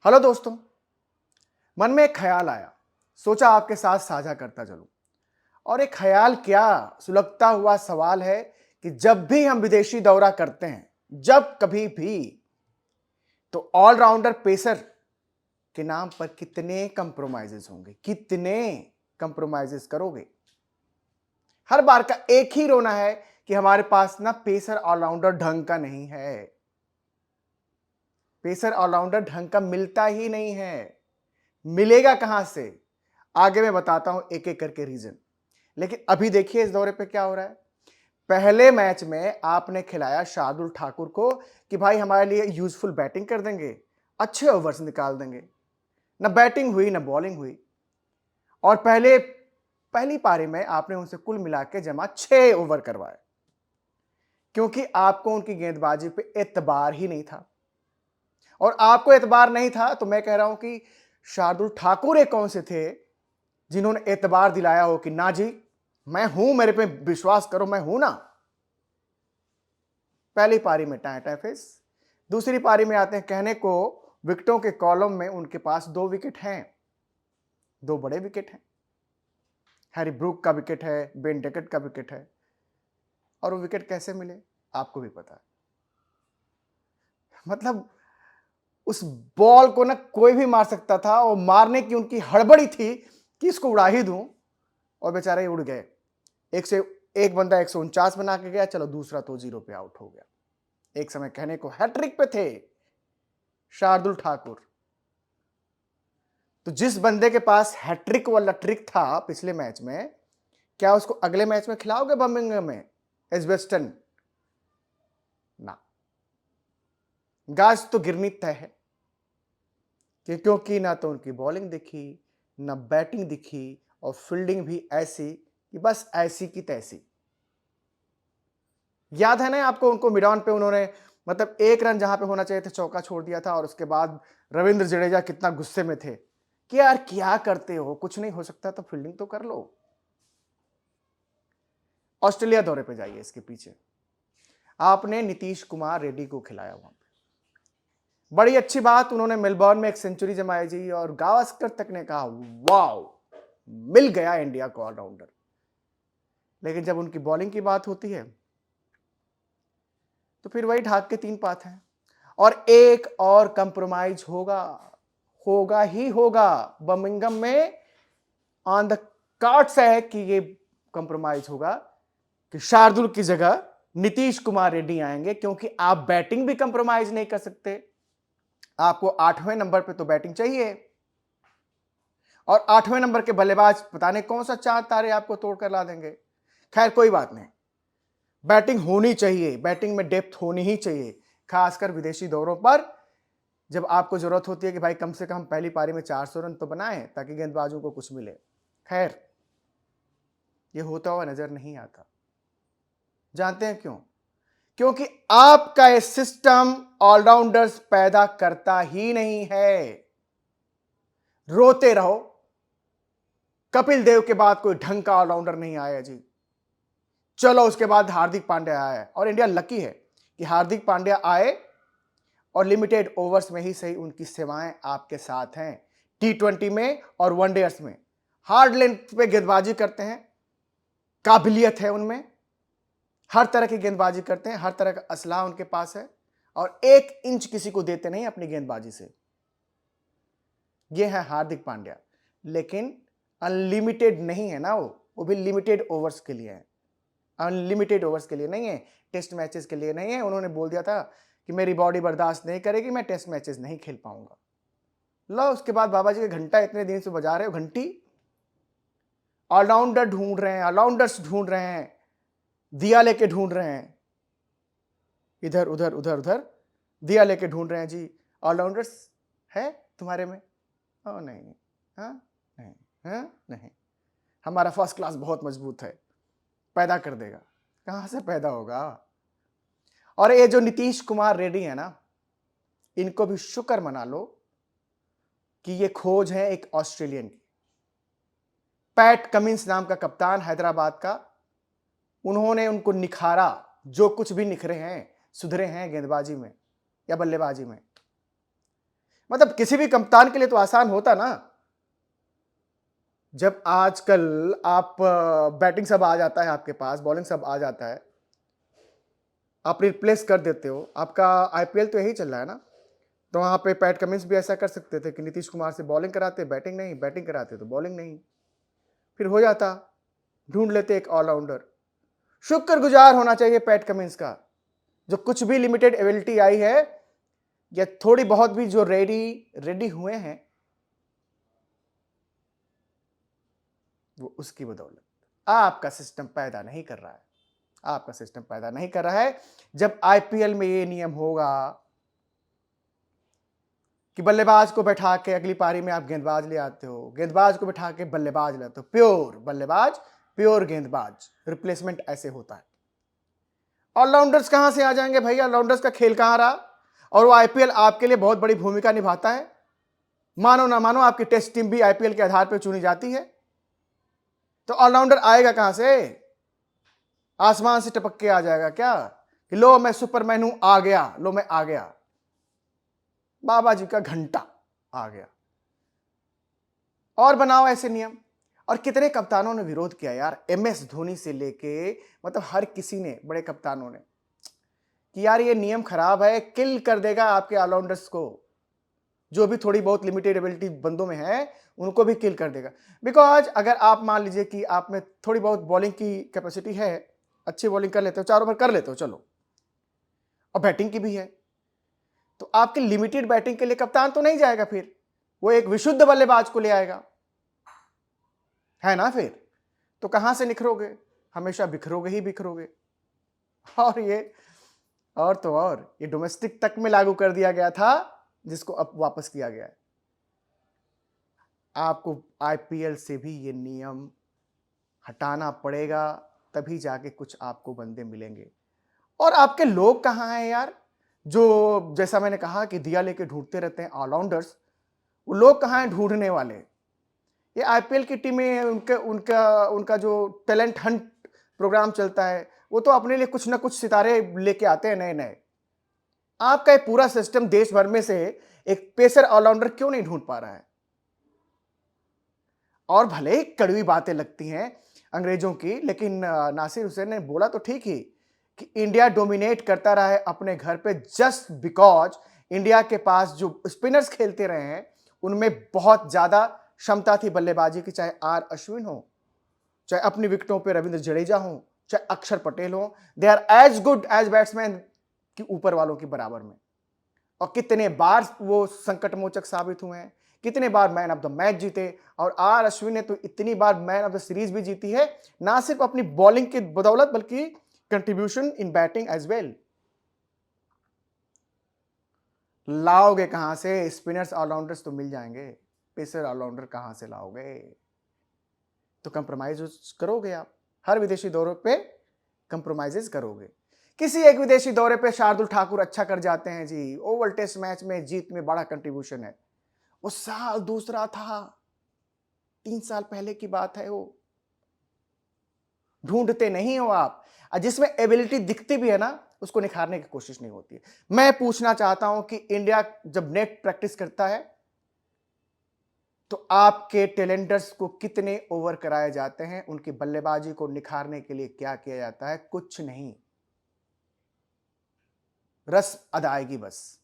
Hello दोस्तों। मन में एक ख्याल आया, सोचा आपके साथ साझा करता चलूं। और एक ख्याल क्या, सुलगता हुआ सवाल है कि जब भी हम विदेशी दौरा करते हैं, जब कभी भी, तो ऑलराउंडर पेसर के नाम पर कितने कंप्रोमाइजेस होंगे, कितने कंप्रोमाइजेस करोगे। हर बार का एक ही रोना है कि हमारे पास ना पेसर ऑलराउंडर ढंग का नहीं है। पेसर ऑलराउंडर ढंग का मिलता ही नहीं है। मिलेगा कहां से, आगे मैं बताता हूं एक एक करके रीजन। लेकिन अभी देखिए इस दौरे पे क्या हो रहा है। पहले मैच में आपने खिलाया शार्दुल ठाकुर को कि भाई हमारे लिए यूजफुल बैटिंग कर देंगे, अच्छे ओवर्स निकाल देंगे। ना बैटिंग हुई ना बॉलिंग हुई। और पहली पारी में आपने उनसे कुल मिला के जमा 6 ओवर करवाए, क्योंकि आपको उनकी गेंदबाजी पे एतबार ही नहीं था। और आपको एतबार नहीं था तो मैं कह रहा हूं कि शार्दुल ठाकुर एक कौन से थे जिन्होंने एतबार दिलाया हो कि ना जी, मैं हूं, मेरे पे विश्वास करो, मैं हूं ना। पहली पारी में टाए टाए फेस। दूसरी पारी में आते हैं कहने को विकेटों के कॉलम में उनके पास 2 विकेट हैं, 2 बड़े विकेट हैं। हैरी ब्रूक का विकेट है, बेन डेकेट का विकेट है। और वो विकेट कैसे मिले आपको भी पता है। मतलब उस बॉल को ना कोई भी मार सकता था और मारने की उनकी हड़बड़ी थी कि इसको उड़ा ही दूं, और बेचारे उड़ गए। एक बंदा 149 बना के गया, चलो दूसरा तो 0 पे आउट हो गया। एक समय कहने को हैट्रिक पे थे शार्दुल ठाकुर। तो जिस बंदे के पास हैट्रिक वाला ट्रिक था पिछले मैच में, क्या उसको अगले मैच में खिलाओगे बर्मिंघम में एजबेस्टन? ना, गाज तो गिरनी तय है। क्योंकि ना तो उनकी बॉलिंग दिखी, ना बैटिंग दिखी, और फील्डिंग भी ऐसी कि बस ऐसी की तैसी। याद है ना आपको, उनको मिड ऑन पे उन्होंने मतलब 1 रन जहां पे होना चाहिए था चौका छोड़ दिया था, और उसके बाद रविंद्र जडेजा कितना गुस्से में थे कि यार क्या करते हो, कुछ नहीं हो सकता तो फील्डिंग तो कर लो। ऑस्ट्रेलिया दौरे पे जाइए, इसके पीछे आपने नीतीश कुमार रेड्डी को खिलाया वहां पे। बड़ी अच्छी बात, उन्होंने मेलबर्न में एक सेंचुरी जमाई जी, और गावस्कर तक ने कहा वाओ, मिल गया इंडिया को ऑलराउंडर। लेकिन जब उनकी बॉलिंग की बात होती है तो फिर वही ढाक के 3 पात हैं। और एक और कंप्रोमाइज होगा, होगा ही होगा बर्मिंघम में। ऑन द कार्ड्स है कि ये कंप्रोमाइज होगा कि शार्दुल की जगह नीतीश कुमार रेड्डी आएंगे, क्योंकि आप बैटिंग भी कंप्रोमाइज नहीं कर सकते। आपको 8वें नंबर पे तो बैटिंग चाहिए, और 8वें नंबर के बल्लेबाज पता नहीं कौन सा 4 तारे आपको तोड़कर ला देंगे। खैर कोई बात नहीं, बैटिंग होनी चाहिए, बैटिंग में डेप्थ होनी ही चाहिए, खासकर विदेशी दौरों पर, जब आपको जरूरत होती है कि भाई कम से कम पहली पारी में 400 रन तो बनाएं ताकि गेंदबाजों को कुछ मिले। खैर, यह होता हुआ नजर नहीं आता। जानते हैं क्यों? क्योंकि आपका यह सिस्टम ऑलराउंडर्स पैदा करता ही नहीं है। रोते रहो, कपिल देव के बाद कोई ढंग का ऑलराउंडर नहीं आया जी। चलो उसके बाद हार्दिक पांड्या आया, और इंडिया लकी है कि हार्दिक पांड्या आए और लिमिटेड ओवर्स में ही सही उनकी सेवाएं आपके साथ हैं। T20 में और वनडेयर्स में हार्ड लेंथ पे गेंदबाजी करते हैं, काबिलियत है उनमें, हर तरह की गेंदबाजी करते हैं, हर तरह का असलाह उनके पास है, और 1 इंच किसी को देते नहीं अपनी गेंदबाजी से। ये है हार्दिक पांड्या। लेकिन अनलिमिटेड नहीं है ना, वो भी लिमिटेड ओवर्स के लिए है। अनलिमिटेड ओवर्स के लिए नहीं है, टेस्ट मैचेस के लिए नहीं है। उन्होंने बोल दिया था कि मेरी बॉडी बर्दाश्त नहीं करेगी, मैं टेस्ट मैचेस नहीं खेल पाऊंगा। लो, उसके बाद बाबा जी का घंटा इतने दिन से बजा रहे हो, घंटी। ऑलराउंडर ढूंढ रहे हैं, ऑलराउंडर्स ढूंढ रहे हैं, दिया लेके ढूंढ रहे हैं, इधर उधर उधर उधर दिया लेके ढूंढ रहे हैं जी। ऑलराउंडर्स है तुम्हारे में? ओ नहीं, हाँ नहीं, हाँ नहीं, हमारा फर्स्ट क्लास बहुत मजबूत है, पैदा कर देगा। कहां से पैदा होगा? और ये जो नीतीश कुमार रेड्डी है ना, इनको भी शुक्र मना लो कि ये खोज है एक ऑस्ट्रेलियन की। पैट कमिंस नाम का कप्तान हैदराबाद का, उन्होंने उनको निखारा, जो कुछ भी निखरे हैं, सुधरे हैं गेंदबाजी में या बल्लेबाजी में। मतलब किसी भी कप्तान के लिए तो आसान होता ना, जब आजकल आप बैटिंग सब आ जाता है आपके पास, बॉलिंग सब आ जाता है, आप रिप्लेस कर देते हो। आपका आईपीएल तो यही चल रहा है ना। तो वहां पे पैट कमिंस भी ऐसा कर सकते थे कि नीतीश कुमार से बॉलिंग कराते, बैटिंग नहीं, बैटिंग कराते तो बॉलिंग नहीं, फिर हो जाता। ढूंढ लेते एक ऑलराउंडर। शुक्रगुजार होना चाहिए पैट कमिंस का, जो कुछ भी लिमिटेड एबिलिटी आई है या थोड़ी बहुत भी जो रेडी रेडी हुए हैं, वो उसकी बदौलत। आपका सिस्टम पैदा नहीं कर रहा है, आपका सिस्टम पैदा नहीं कर रहा है। जब आईपीएल में ये नियम होगा कि बल्लेबाज को बैठा के अगली पारी में आप गेंदबाज ले आते हो, गेंदबाज को बैठा के बल्लेबाज ले आते हो, प्योर बल्लेबाज प्योर गेंदबाज, रिप्लेसमेंट ऐसे होता है। ऑलराउंडर्स कहां से आ जाएंगे भाई? ऑलराउंडर्स का खेल कहां रहा? और वो आईपीएल आपके लिए बहुत बड़ी भूमिका निभाता है। मानो ना मानो आपकी टेस्ट टीम भी आईपीएल के आधार पर चुनी जाती है। तो ऑलराउंडर आएगा कहां से? आसमान से टपक के आ जाएगा क्या कि लो मैं सुपरमैन हूं, आ गया, लो मैं आ गया, बाबा जी का घंटा आ गया। और बनाओ ऐसे नियम। और कितने कप्तानों ने विरोध किया यार, एमएस धोनी से लेके मतलब हर किसी ने, बड़े कप्तानों ने, कि यार ये नियम खराब है, किल कर देगा आपके ऑलराउंडर्स को। जो भी थोड़ी बहुत लिमिटेड एबिलिटी बंदों में है उनको भी किल कर देगा। बिकॉज अगर आप मान लीजिए कि आप में थोड़ी बहुत बॉलिंग की कैपेसिटी है, अच्छी बॉलिंग कर लेते हो, 4 ओवर कर लेते हो चलो, और बैटिंग की भी है, तो आपकी लिमिटेड बैटिंग के लिए कप्तान तो नहीं जाएगा, फिर वो एक विशुद्ध बल्लेबाज को ले आएगा, है ना? फिर तो कहां से निखरोगे? हमेशा बिखरोगे ही बिखरोगे। और ये और तो और ये डोमेस्टिक तक में लागू कर दिया गया था, जिसको अब वापस किया गया है। आपको आईपीएल से भी ये नियम हटाना पड़ेगा, तभी जाके कुछ आपको बंदे मिलेंगे। और आपके लोग कहां हैं यार, जो जैसा मैंने कहा कि दिया लेके ढूंढते रहते हैं ऑलराउंडर्स, वो लोग कहां हैं ढूंढने वाले? ये आईपीएल की टीमें, उनके उनका उनका जो टैलेंट हंट प्रोग्राम चलता है, वो तो अपने लिए कुछ ना कुछ सितारे लेके आते हैं नए नए। आपका ये पूरा सिस्टम देश भर में से एक पेसर ऑलराउंडर क्यों नहीं ढूंढ पा रहा है? और भले ही कड़वी बातें लगती हैं अंग्रेजों की, लेकिन नासिर हुसैन ने बोला तो ठीक ही कि इंडिया डोमिनेट करता रहा है अपने घर पे जस्ट बिकॉज इंडिया के पास जो स्पिनर्स खेलते रहे हैं उनमें बहुत ज्यादा क्षमता थी बल्लेबाजी की, चाहे आर अश्विन हो, चाहे अपनी विकेटों पे रविंद्र जडेजा हो, चाहे अक्षर पटेल हो, they are as good as batsman की ऊपर वालों की बराबर में। और कितने बार वो संकट मोचक साबित हुए हैं, कितने बार मैन ऑफ द मैच जीते। और आर अश्विन ने तो इतनी बार मैन ऑफ द सीरीज भी जीती है, ना सिर्फ अपनी बॉलिंग की बदौलत बल्कि contribution in batting as well. लाओगे कहां से? स्पिनर्स ऑलराउंडर्स तो मिल जाएंगे, पेसर ऑलराउंडर कहां से लाओगे? तो कंप्रोमाइज करोगे आप, हर विदेशी दौरे पे कंप्रोमाइजेस करोगे। किसी एक विदेशी दौरे पे शार्दुल ठाकुर अच्छा कर जाते हैं जी, ओवल टेस्ट मैच में जीत में बड़ा कंट्रीब्यूशन है, वो साल दूसरा था, 3 साल पहले की बात है। वो ढूंढते नहीं हो आप, और जिसमें एबिलिटी दिखती भी है ना, उसको निखारने की कोशिश नहीं होती है। मैं पूछना चाहता हूं कि इंडिया जब नेट प्रैक्टिस करता है तो आपके टैलेंटर्स को कितने ओवर कराए जाते हैं? उनकी बल्लेबाजी को निखारने के लिए क्या किया जाता है? कुछ नहीं, रस अदायगी बस।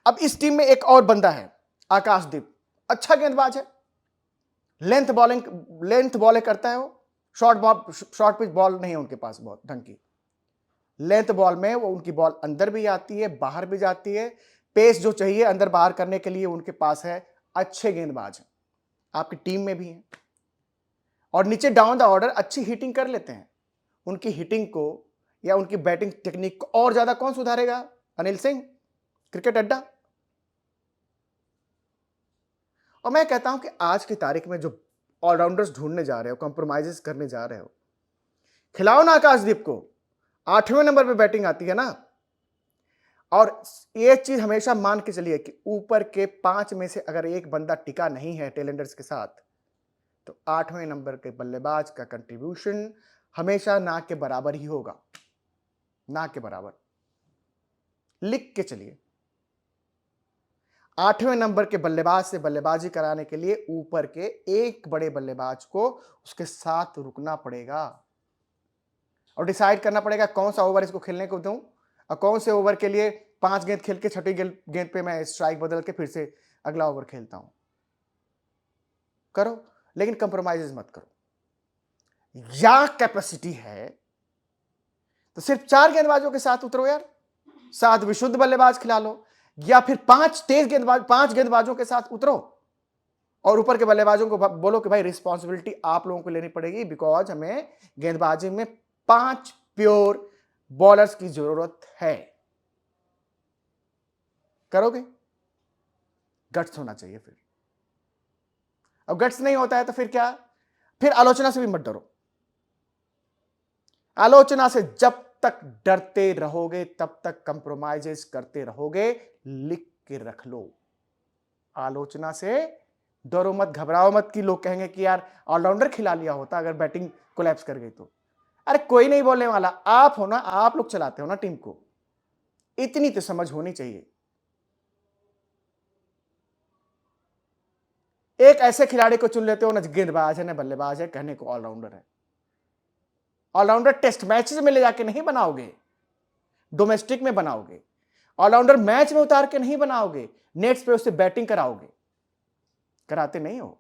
अब इस टीम में एक और बंदा है, आकाशदीप, अच्छा गेंदबाज है, लेंथ बॉलिंग करता है वो, शॉर्ट पिच बॉल नहीं है उनके पास बहुत ढंग की। लेंथ बॉल में वो, उनकी बॉल अंदर भी आती है बाहर भी जाती है, पेस जो चाहिए अंदर बाहर करने के लिए उनके पास है। अच्छे गेंदबाज हैं, आपकी टीम में भी हैं, और नीचे डाउन द ऑर्डर अच्छी हिटिंग कर लेते हैं। उनकी हिटिंग को या उनकी बैटिंग टेक्निक को और ज्यादा कौन सुधारेगा? अनिल सिंह, क्रिकेट अड्डा। और मैं कहता हूं कि आज की तारीख में जो ऑलराउंडर्स ढूंढने जा रहे हो, कॉम्प्रोमाइजेस करने जा रहे हो, खिलाओ ना आकाशदीप को, 8वें नंबर पे बैटिंग आती है ना। और ये चीज हमेशा मान के चलिए कि ऊपर के 5 में से अगर एक बंदा टिका नहीं है टेलेंडर्स के साथ, तो 8वें नंबर के बल्लेबाज का कंट्रीब्यूशन हमेशा ना के बराबर ही होगा, ना के बराबर। लिख के चलिए, 8वें नंबर के बल्लेबाज से बल्लेबाजी कराने के लिए ऊपर के एक बड़े बल्लेबाज को उसके साथ रुकना पड़ेगा और डिसाइड करना पड़ेगा कौन सा ओवर इसको खेलने को दूं और कौन से ओवर के लिए 5 गेंद खेल के छठी गेंद पे मैं स्ट्राइक बदल के फिर से अगला ओवर खेलता हूं। करो, लेकिन कंप्रोमाइज मत करो। या कैपेसिटी है तो सिर्फ 4 गेंदबाजों के साथ उतरो यार, 7 विशुद्ध बल्लेबाज खिला लो, या फिर 5 गेंदबाजों के साथ उतरो और ऊपर के बल्लेबाजों को बोलो कि भाई रिस्पॉन्सिबिलिटी आप लोगों को लेनी पड़ेगी, बिकॉज हमें गेंदबाजी में 5 प्योर बॉलर्स की जरूरत है। करोगे? गट्स होना चाहिए फिर। अब गट्स नहीं होता है तो फिर क्या? फिर आलोचना से भी मत डरो। आलोचना से जब तक डरते रहोगे तब तक कंप्रोमाइजेस करते रहोगे। लिख के रख लो। आलोचना से डरो मत, घबराओ मत कि लोग कहेंगे कि यार ऑलराउंडर खिला लिया होता अगर बैटिंग कोलैप्स कर गई तो। अरे कोई नहीं बोलने वाला, आप हो ना, आप लोग चलाते हो ना टीम को, इतनी तो समझ होनी चाहिए। एक ऐसे खिलाड़ी को चुन लेते हो ना गेंदबाज है ना बल्लेबाज है, कहने को ऑलराउंडर है। ऑलराउंडर टेस्ट मैचेस में ले जाके नहीं बनाओगे, डोमेस्टिक में बनाओगे। ऑलराउंडर मैच में उतार के नहीं बनाओगे, नेट्स पे उससे बैटिंग कराओगे। कराते नहीं हो,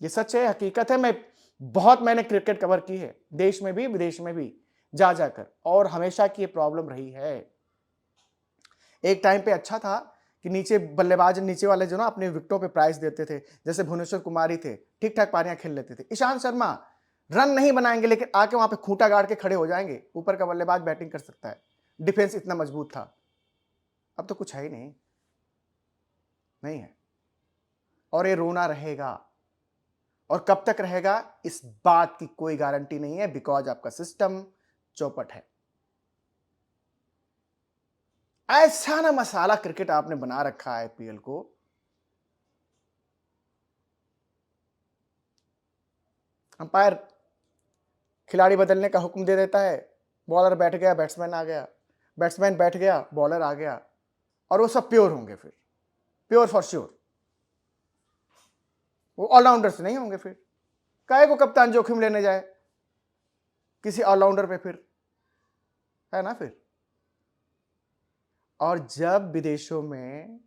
ये सच है, हकीकत है। मैंने क्रिकेट कवर की है, देश में भी विदेश में भी जा जाकर, और हमेशा की ये प्रॉब्लम रही है। एक टाइम पे अच्छा था कि नीचे बल्लेबाज नीचे वाले जो ना अपने विकेटों पे प्राइस देते थे, जैसे भुवनेश्वर कुमार ही थे, ठीक ठाक पारियां खेल लेते थे। ईशांत शर्मा रन नहीं बनाएंगे लेकिन आके वहां पे खूंटा गाड़ के खड़े हो जाएंगे, ऊपर का बल्लेबाज बैटिंग कर सकता है, डिफेंस इतना मजबूत था। अब तो कुछ है ही नहीं, नहीं है। और ये रोना रहेगा, और कब तक रहेगा इस बात की कोई गारंटी नहीं है, बिकॉज आपका सिस्टम चौपट है। ऐसा ना मसाला क्रिकेट आपने बना रखा है आईपीएल को, अंपायर खिलाड़ी बदलने का हुक्म दे देता है, बॉलर बैठ गया बैट्समैन आ गया, बैट्समैन बैठ गया बॉलर आ गया, और वो सब प्योर होंगे फिर, प्योर फॉर श्योर। वो ऑलराउंडर्स नहीं होंगे फिर। काहे को कप्तान जोखिम लेने जाए किसी ऑलराउंडर पे फिर, है ना फिर। और जब विदेशों में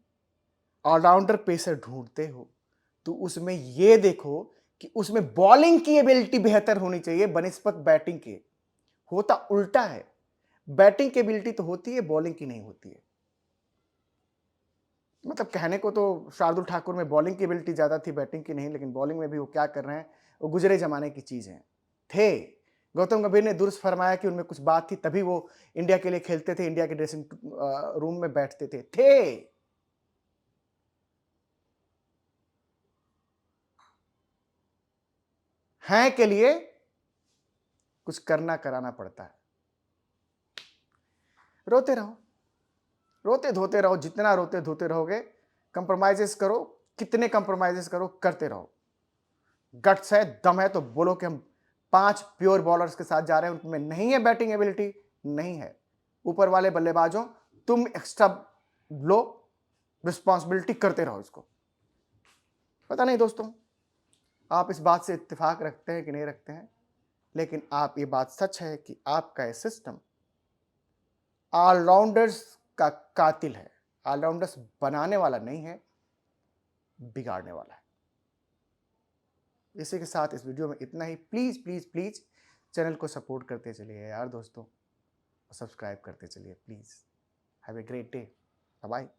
ऑलराउंडर पेसर ढूंढते हो तो उसमें यह देखो कि उसमें बॉलिंग की एबिलिटी बेहतर होनी चाहिए बनिस्पत बैटिंग के। होता उल्टा है, बैटिंग की एबिलिटी तो होती है, बॉलिंग की नहीं होती है। मतलब कहने को तो शार्दुल ठाकुर में बॉलिंग की एबिलिटी ज्यादा थी, बैटिंग की नहीं, लेकिन बॉलिंग में भी वो क्या कर रहे हैं, वो गुजरे जमाने की चीज है। थे गौतम गंभीर ने दुरुस्त फरमाया कि उनमें कुछ बात थी, तभी वो इंडिया के लिए खेलते थे, इंडिया के ड्रेसिंग रूम में बैठते थे। हैं के लिए कुछ करना कराना पड़ता है। रोते रहो, रोते धोते रहो, जितना रोते धोते रहोगे। कंप्रोमाइजेस करो, कितने कंप्रोमाइजेस करो, करते रहो। गट्स है, दम है तो बोलो कि हम 5 प्योर बॉलर्स के साथ जा रहे हैं, उनमें नहीं है बैटिंग एबिलिटी, नहीं है। ऊपर वाले बल्लेबाजों तुम एक्स्ट्रा लो, रिस्पॉन्सिबिलिटी करते रहो इसको। पता नहीं दोस्तों आप इस बात से इत्तेफाक रखते हैं कि नहीं रखते हैं, लेकिन आप ये बात सच है कि आपका ये सिस्टम ऑलराउंडर्स का कातिल है। ऑलराउंडर्स बनाने वाला नहीं है, बिगाड़ने वाला है। इसी के साथ इस वीडियो में इतना ही। प्लीज प्लीज प्लीज चैनल को सपोर्ट करते चलिए यार दोस्तों, सब्सक्राइब करते चलिए please. Have a great day, bye bye.